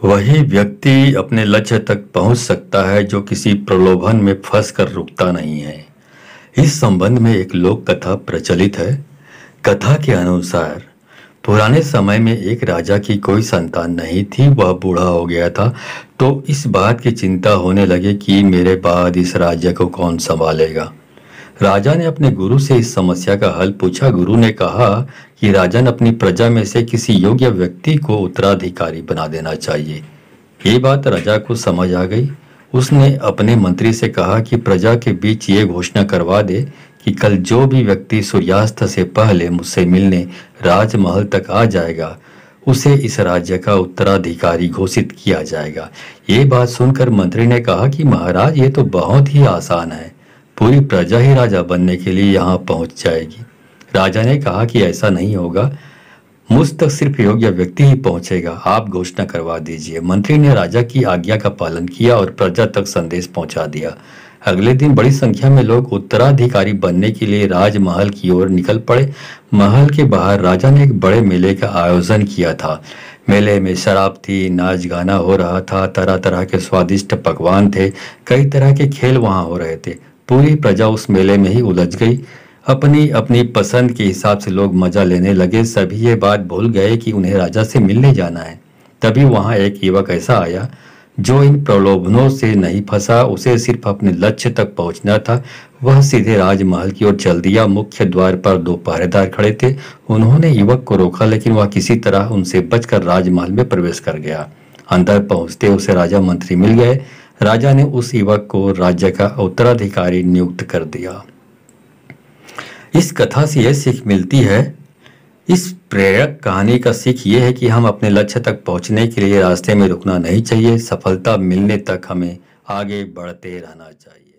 वही व्यक्ति अपने लक्ष्य तक पहुंच सकता है जो किसी प्रलोभन में फंसकर रुकता नहीं है। इस संबंध में एक लोक कथा प्रचलित है। कथा के अनुसार पुराने समय में एक राजा की कोई संतान नहीं थी। वह बूढ़ा हो गया था तो इस बात की चिंता होने लगी कि मेरे बाद इस राज्य को कौन संभालेगा। राजा ने अपने गुरु से इस समस्या का हल पूछा। गुरु ने कहा कि राजन, अपनी प्रजा में से किसी योग्य व्यक्ति को उत्तराधिकारी बना देना चाहिए। ये बात राजा को समझ आ गई। उसने अपने मंत्री से कहा कि प्रजा के बीच ये घोषणा करवा दे कि कल जो भी व्यक्ति सूर्यास्त से पहले मुझसे मिलने राजमहल तक आ जाएगा उसे इस राज्य का उत्तराधिकारी घोषित किया जाएगा। ये बात सुनकर मंत्री ने कहा कि महाराज, ये तो बहुत ही आसान है। पूरी प्रजा ही राजा बनने के लिए यहाँ पहुंच जाएगी। राजा ने कहा कि ऐसा नहीं होगा, मुझ तक सिर्फ योग्य व्यक्ति ही पहुंचेगा। आप घोषणा करवा दीजिए। मंत्री ने राजा की आज्ञा का पालन किया और प्रजा तक संदेश पहुंचा दिया। अगले दिन बड़ी संख्या में लोग उत्तराधिकारी बनने के लिए राजमहल की ओर निकल पड़े। महल के बाहर राजा ने एक बड़े मेले का आयोजन किया था। मेले में शराब थी, नाच गाना हो रहा था, तरह तरह के स्वादिष्ट पकवान थे, कई तरह के खेल वहां हो रहे थे। पूरी प्रजा उस मेले में ही उलझ गई। अपनी अपनी पसंद के हिसाब से लोग मजा लेने लगे। सभी ये बात भूल गए कि उन्हें राजा से मिलने जाना है। तभी वहां एक युवक ऐसा आया जो इन प्रलोभनों से नहीं फंसा। उसे सिर्फ अपने लक्ष्य तक पहुंचना था। वह सीधे राजमहल की ओर चल दिया। मुख्य द्वार पर दो पहरेदार खड़े थे। उन्होंने युवक को रोका, लेकिन वह किसी तरह उनसे बचकर राजमहल में प्रवेश कर गया। अंदर पहुंचते उसे राजा मंत्री मिल गए। राजा ने उस युवक को राज्य का उत्तराधिकारी नियुक्त कर दिया। इस कथा से यह सीख मिलती है, इस प्रेरक कहानी का सीख ये है कि हम अपने लक्ष्य तक पहुंचने के लिए रास्ते में रुकना नहीं चाहिए। सफलता मिलने तक हमें आगे बढ़ते रहना चाहिए।